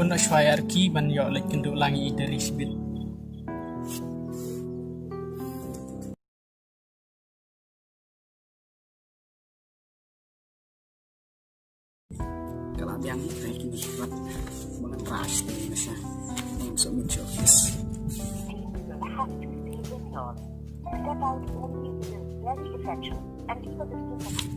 pun ashwayar ki ban yo lek kenduk langi dari sibit. Kalau yang kayak gini buat mengeras di Indonesia untuk muncul office. Step out when you feel very essential and keep a distance of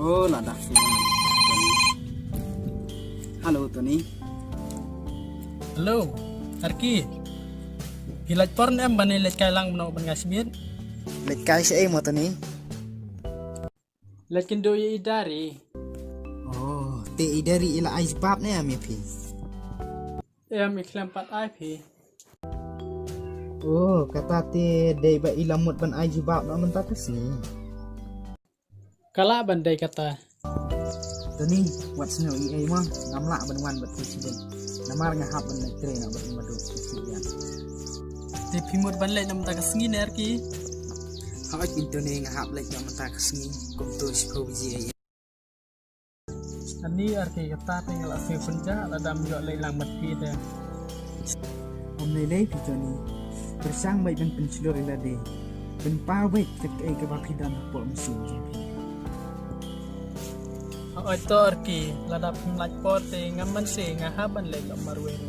Oh, là đặc phim. Halo Tony. Halo, Arki. Hilat porn em ban let kailang meno ban ngasbit. Lịch cái sẽ mà Tony. Let kenduk ye idari. Oh, ti dari ila ais bab ni ami pi. Em iklam pat ai pi. Oh, kata ti dei ba ila mut ban ais bab no mentak kesni. Kala bandai kata. Tony, what's new EA mah ngamla ban wan bat presiden. Namar ngahap ban train nak bat madu presiden. Di pimut ban let nam tak sengi ne Arki. Hawat pintu ni ngahap lek yang mentak kesni kum tu SPOJ. Ani Arki kata tinggal asih punca ladam yo lek lang mat pi de. Om lele pi Tony. Bersang baik ban pencelur ila de. Ben pa baik tek ke bapidan pol mesin je. Oi to Arki ladap laj pote ngaman se ngahaban lek marwero.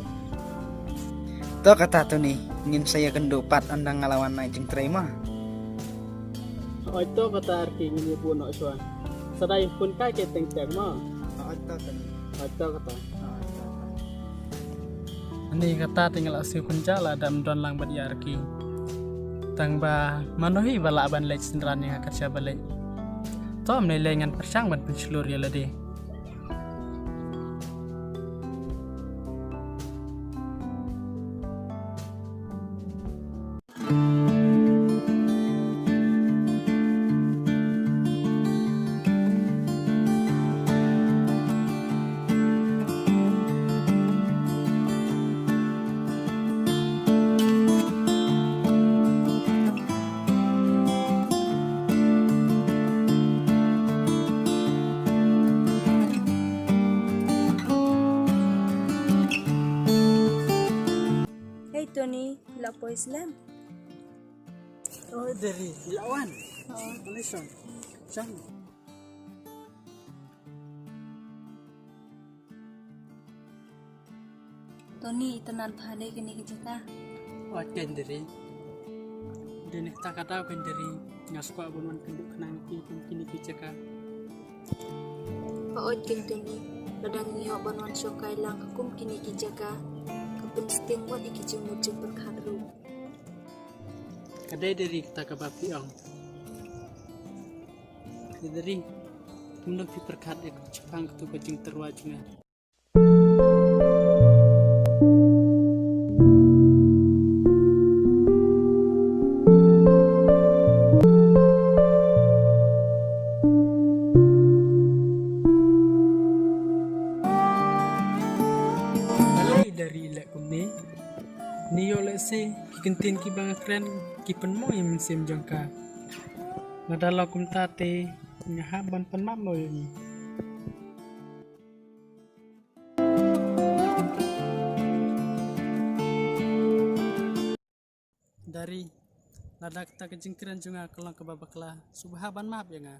To kata Tony, ingin saya kendopat andang ngalawan naik jeng terima. Oi to kata Arki ngini pun nok swan. Sadai pun kai ke teng teng ma. Oh, to Tony. Oi to kata. Ani kata tinggal asih punca ladam don lang bat ya Arki. Tang ba manohi bala ban lek sendran yang kerja balik. Tom ni lengan persang ban pencelur ya lade. Hey Tony, lapo Islam? Oh dari lawan. Malaysia. Jang. Tony, tenan phale kini kita. Oh ken dari. Dene tak kata ken dari ngaswa bonwan kenduk kenang ki kini kijaka. Paot kin Tony, ladang niyo banwan syokai lang hukum kini kijaka. Kapun sting wat ikijing mujung berkharu. Kadai dari kita ke bapi ang. Dari menurut pi perkat ek Jepang tu kajing terwajungan. Balai dari ilak kumni. Niyo lese kikentin ki bang kren ki penmo yang mensim jangka. Ngadala kum tate ngahaban penmap mo yun. Dari ladak ta kejingkiran juga kelang kebabaklah subhaban maaf ya nga.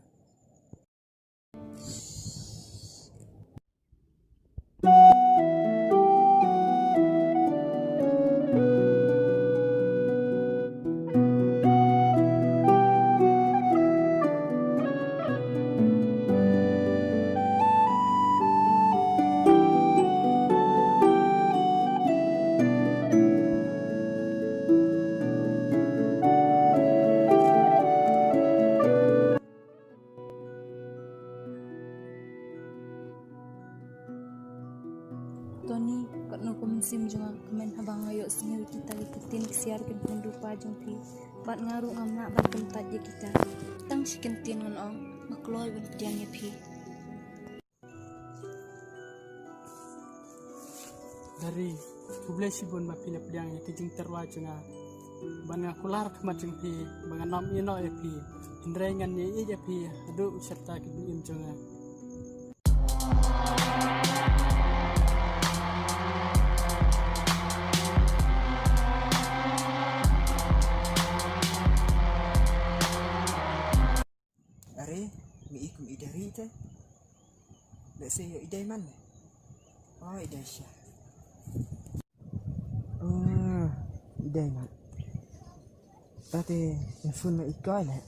Tony, kat no kumsim junga kemen habang ayo sengawi kita ikutin kesiar kin pendupa jungti. Bat ngaru ngamna bat kentat je kita. Tang si kentin ngon ong, makloy ban pediang ye pi. Dari publiasi pun mapila pedang yang kejing terwajunga ban ngakular kemacing pi bangan nom ino ya pi indrengan ye ya pi adu serta kim jonga Are mi ikum idari te. Let's say yo idai mana? Oh idai Syah. Oh idai mana? Tadi infun ma ikai lah.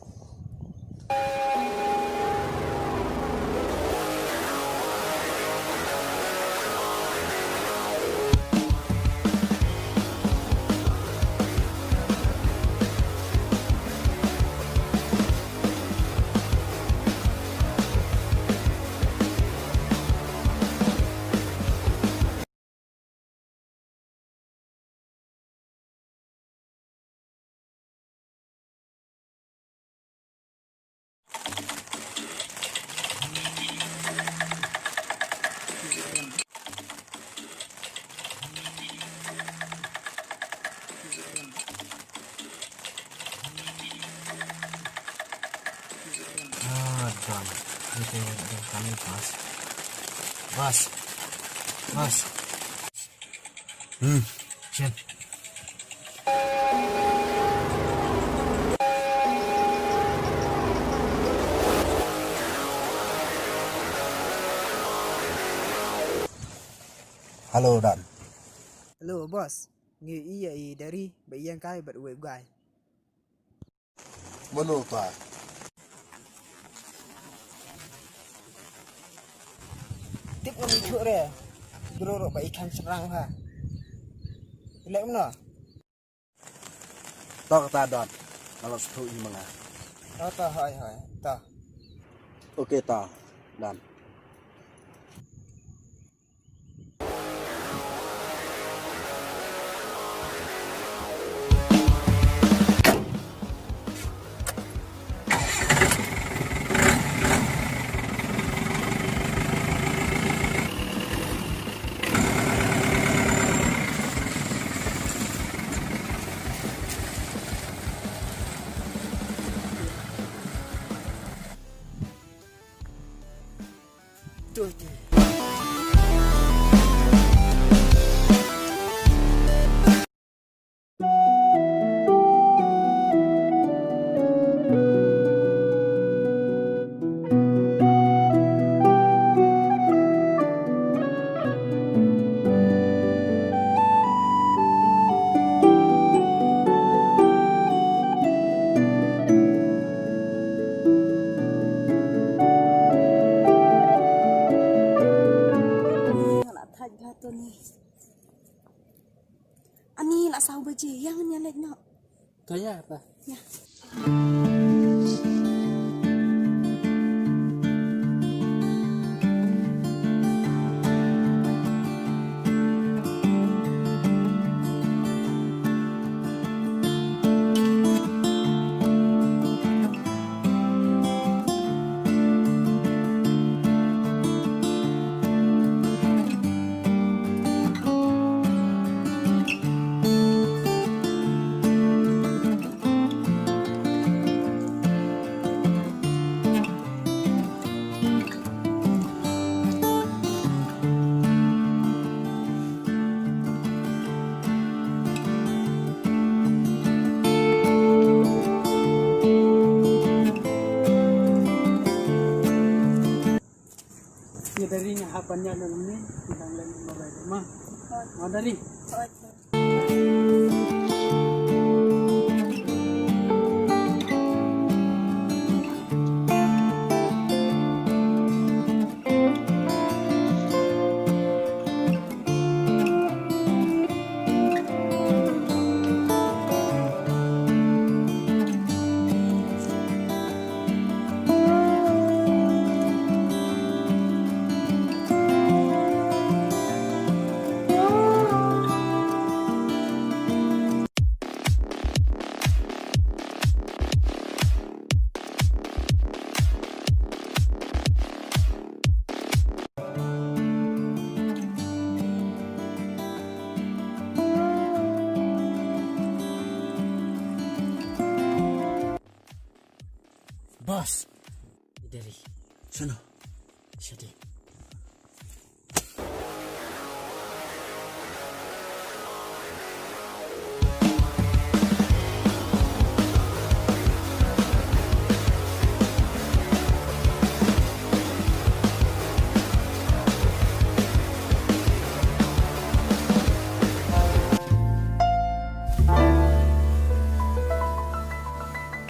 Don, itu yang kami Bas. Cien. Halo Dan. Hello bos. Ngi iya dari bayan kai bat web guy. Mana ta? Tip ngami thuk re. Bro ba ikan serang ha. Lek mana? Tak ta Don. Kalau setu ini mana? Oh ta hai. Ta. Oke ta Dan. Tuh. Tony. Ani nak sahu baje yang nyalek nak. kaya apa Ya. ya dari nyahapannya dalam ini tentang lain mah mau dari Bos, Dari sana. Syadi.